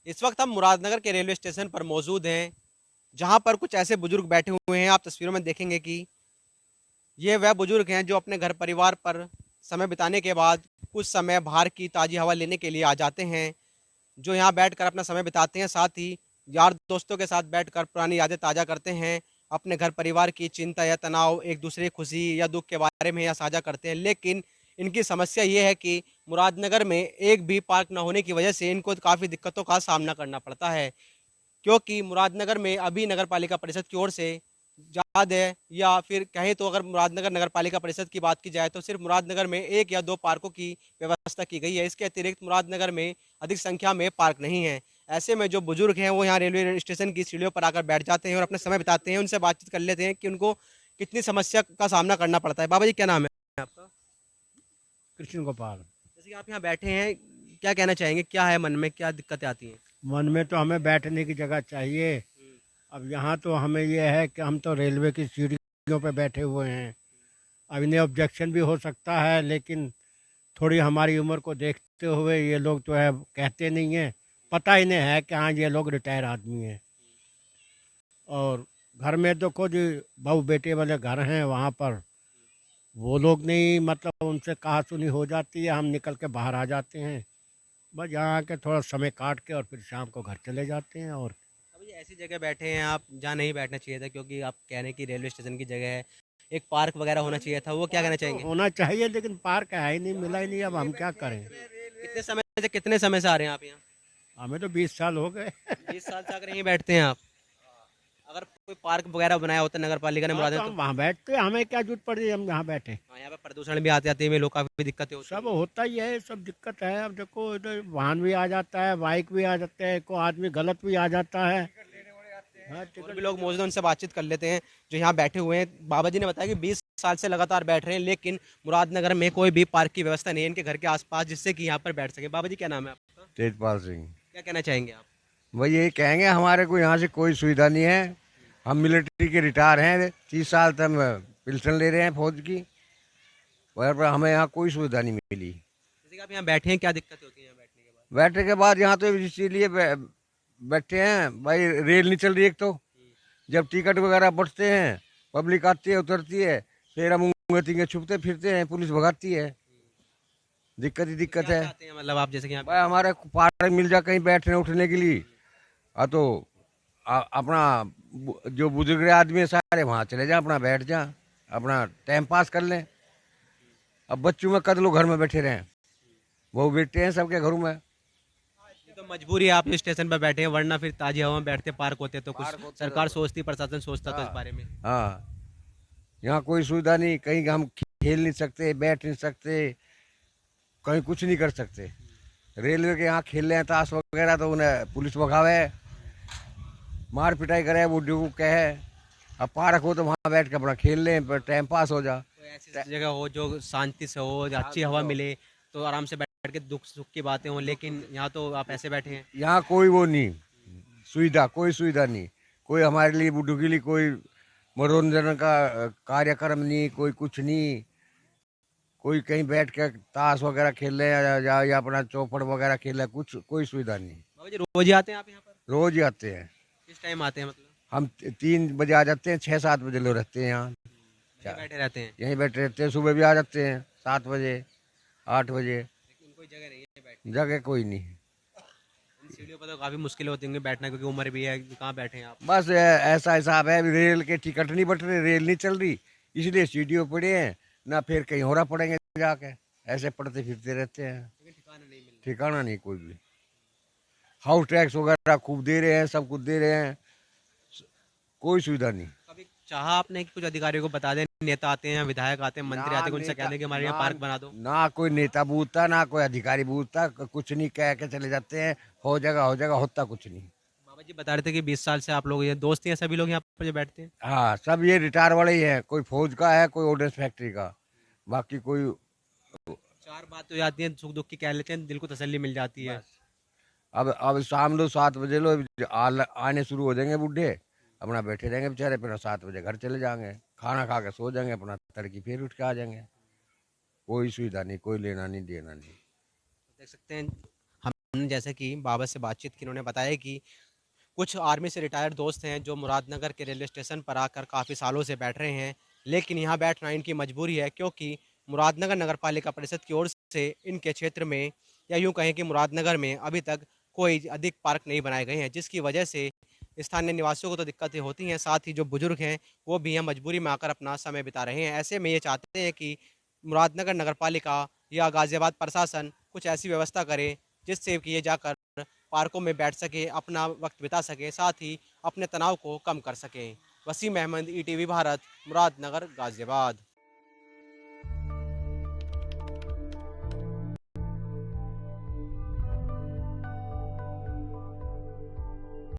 इस वक्त हम मुरादनगर के रेलवे स्टेशन पर मौजूद हैं, जहां पर कुछ ऐसे बुजुर्ग बैठे हुए हैं। आप तस्वीरों में देखेंगे कि ये वह बुजुर्ग हैं जो अपने घर परिवार पर समय बिताने के बाद कुछ समय बाहर की ताज़ी हवा लेने के लिए आ जाते हैं, जो यहाँ बैठकर अपना समय बिताते हैं। साथ ही यार दोस्तों के साथ बैठकर पुरानी यादें ताज़ा करते हैं, अपने घर परिवार की चिंता या तनाव, एक दूसरे की खुशी या दुख के बारे में यहाँ साझा करते हैं। लेकिन इनकी समस्या ये है कि मुरादनगर में एक भी पार्क न होने की वजह से इनको काफ़ी दिक्कतों का सामना करना पड़ता है, क्योंकि मुरादनगर में अभी नगर पालिका परिषद की ओर से याद है, या फिर कहें तो अगर मुरादनगर नगर पालिका परिषद की बात की जाए तो सिर्फ मुरादनगर में एक या दो पार्कों की व्यवस्था की गई है। इसके अतिरिक्त मुरादनगर में अधिक संख्या में पार्क नहीं है। ऐसे में जो बुजुर्ग हैं वो यहाँ रेलवे स्टेशन की सीढ़ियों पर आकर बैठ जाते हैं और अपना समय बिताते हैं। उनसे बातचीत कर लेते हैं कि उनको कितनी समस्या का सामना करना पड़ता है। बाबा जी, क्या नाम है आपका? कृष्ण गोपाल। जैसे कि आप यहाँ बैठे हैं, क्या कहना चाहेंगे, क्या है मन में, क्या दिक्कतें आती हैं? मन में तो हमें बैठने की जगह चाहिए। अब यहाँ तो हमें ये है कि हम तो रेलवे की सीढ़ियों पे बैठे हुए हैं। अब इन्हें ऑब्जेक्शन भी हो सकता है, लेकिन थोड़ी हमारी उम्र को देखते हुए ये लोग जो है कहते नहीं हैं। पता इन्हें है कि हाँ ये लोग रिटायर आदमी हैं। और घर में तो खुद बहू बेटे वाले घर हैं, वहाँ पर वो लोग नहीं, मतलब उनसे कहा सुनी हो जाती है, हम निकल के बाहर आ जाते हैं। बस यहाँ आके थोड़ा समय काट के और फिर शाम को घर चले जाते हैं। और अब ये ऐसी जगह बैठे हैं आप जहाँ नहीं बैठना चाहिए था, क्योंकि आप कह रहे हैं कि रेलवे स्टेशन की जगह है, एक पार्क वगैरह होना चाहिए था, वो क्या कहना तो चाहेंगे? होना चाहिए, लेकिन पार्क है ही नहीं, मिला ही नहीं। अब हम क्या करें। कितने समय से आ रहे हैं आप यहाँ? हमें तो 20 साल हो गए। 20 साल से अगर यहीं बैठते हैं आप? अगर कोई पार्क वगैरह बनाया होता नगर पालिका ने हाँ, तो मुराद हम तो। वहाँ बैठते, हमें क्या जरूरत पड़ी हम यहाँ बैठे। हाँ, यहाँ पे प्रदूषण भी आते आते में लोग काफी दिक्कतें होती सब हैं। होता ही है, सब दिक्कत है। अब देखो इधर वाहन भी आ जाता है, बाइक भी आ जाते हैं, को आदमी गलत भी आ जाता है। हाँ, और भी टिकट लोग मौजूद हैं, उनसे बातचीत कर लेते हैं जो यहाँ बैठे हुए हैं। बाबा जी ने बताया कि 20 साल से लगातार बैठ रहे हैं, लेकिन मुरादनगर में कोई भी पार्क की व्यवस्था नहीं है इनके घर के आसपास, जिससे कि यहाँ पर बैठ सके। बाबा जी, क्या नाम है आपका? तेजपाल सिंह। क्या कहना चाहेंगे आप? वही यही कहेंगे, हमारे को यहाँ से कोई सुविधा नहीं है। हम मिलिट्री के रिटायर हैं, 30 साल तक हम पेंशन ले रहे हैं फौज की। पर हमें यहाँ कोई सुविधा नहीं मिली। जैसे कि आप यहाँ बैठे हैं, क्या दिक्कत होती है यहाँ बैठने के बाद? बैठने के बाद यहाँ तो इसीलिए बैठे हैं भाई, रेल नहीं चल रही एक तो। जब टिकट वगैरह बटते हैं, पब्लिक आती है उतरती है, फिर हम ऊँगे तींगे छुपते फिरते हैं, पुलिस भगाती है। दिक्कत ही तो दिक्कत क्या है। चाहते हैं, मतलब आप जैसे कि यहाँ भाई हमारे को पार्क मिल जाए कहीं बैठने उठने के लिए। हाँ तो अपना जो बुजुर्ग आदमी है सारे वहाँ चले जाए, अपना बैठ जाए, अपना टाइम पास कर लें। अब बच्चों में कद लोग घर में बैठे रहें, वो बेटे हैं सबके घरों में। ये तो मजबूरी है, आप इस स्टेशन पर बैठे हैं, वरना फिर ताजी हवा में बैठते, पार्क होते तो कुछ पार्क होते सरकार तो। सोचती, प्रशासन सोचता तो इस हाँ। बारे में। हाँ, यहाँ कोई सुविधा नहीं, कहीं हम खेल नहीं सकते, बैठ नहीं सकते, कहीं कुछ नहीं कर सकते। रेलवे के यहाँ खेल रहे हैं ताश वगैरह तो उन्हें पुलिस भगावे, मार पिटाई करे, बुढ़ी को कहे। अब पार्क हो तो वहाँ बैठ के अपना खेल लें, पर टाइम पास हो जा। कोई ऐसी जगह हो जो शांति से हो, अच्छी हवा मिले, तो आराम से बैठ के दुख सुख की बातें हो, लेकिन यहाँ तो आप ऐसे बैठे हैं। यहाँ कोई वो नहीं, सुविधा कोई सुविधा नहीं। कोई हमारे लिए बुढ़ों के लिए कोई मनोरंजन का कार्यक्रम नहीं, कोई कुछ नहीं। कोई कहीं बैठ के ताश वगैरह खेल रहे हैं या अपना चौपड़ वगैरह खेल रहे हैं, कुछ कोई सुविधा नहीं। बाबा जी, रोज ही आते हैं आप यहाँ पर? रोज ही आते हैं। किस टाइम आते हैं मतलब? हम 3 बजे आ जाते हैं, 6-7 बजे लोग रहते हैं यहाँ। यहीं बैठे रहते हैं? यहीं बैठे रहते हैं, सुबह भी आ जाते हैं 7 बजे 8 बजे। लेकिन कोई जगह नहीं है बैठने की? जगह कोई नहीं। इन सीढ़ियों पर तो काफी मुश्किल होती होंगी बैठना, क्योंकि उम्र भी है, कहाँ बैठे हैं आप? बस ऐसा हिसाब है, रेल के टिकट नहीं बट रहे, रेल नहीं चल रही, इसलिए सीढ़ियों पड़े हैं ना, फिर कहीं और पड़ेंगे जाके। ऐसे पढ़ते फिरते रहते हैं, लेकिन ठिकाना नहीं मिल रहा। ठिकाना नहीं कोई भी। हाउस टैक्स वगैरह खूब दे रहे हैं, सब कुछ दे रहे हैं, कोई सुविधा नहीं। कभी चाहा आपने कि कुछ अधिकारियों को बता दें, नेता आते हैं, विधायक आते हैं, मंत्री आते हैं, उनसे कह दें कि हमारे यहाँ पार्क बना दो? ना कोई नेता बूझता, ना कोई अधिकारी बूझता, कुछ नहीं, कह के चले जाते हैं, हो जाएगा, होता कुछ नहीं। बाबा जी बता रहे थे कि 20 साल से आप लोग ये दोस्त हैं, सभी लोग यहाँ पर जो बैठते हैं? हाँ, सब ये रिटायर वाले ही है, कोई फौज का है, कोई ऑर्डिनेंस फैक्ट्री का, बाकी कोई। चार बात हो जाती है, सुख दुख की कह लेते हैं, दिल को तसल्ली मिल जाती है। अब शाम लो 7 बजे लो आने शुरू हो जाएंगे बूढ़े, अपना बैठे रहेंगे बेचारे, फिर 7 बजे घर चले जाएंगे, खाना खा के सो जाएंगे, अपना तड़की फिर उठ के आ जाएंगे। कोई सुविधा नहीं, कोई लेना नहीं देना नहीं। देख सकते हैं, हमने जैसे कि बाबा से बातचीत की, उन्होंने बताया कि कुछ आर्मी से रिटायर्ड दोस्त हैं जो मुरादनगर के रेलवे स्टेशन पर आकर काफ़ी सालों से बैठ रहे हैं, लेकिन यहाँ बैठना इनकी मजबूरी है क्योंकि मुरादनगर नगर पालिका परिषद की ओर से इनके क्षेत्र में या यूँ कहें कि मुरादनगर में अभी तक कोई अधिक पार्क नहीं बनाए गए हैं, जिसकी वजह से स्थानीय निवासियों को तो दिक्कतें होती हैं, साथ ही जो बुजुर्ग हैं वो भी यहाँ मजबूरी में आकर अपना समय बिता रहे हैं। ऐसे में ये चाहते हैं कि मुरादनगर नगर पालिका या गाज़ियाबाद प्रशासन कुछ ऐसी व्यवस्था करे जिससे कि ये जाकर पार्कों में बैठ सके, अपना वक्त बिता सके, साथ ही अपने तनाव को कम कर सकें। वसीम अहमद, ईटीवी भारत, मुरादनगर, गाज़ियाबाद।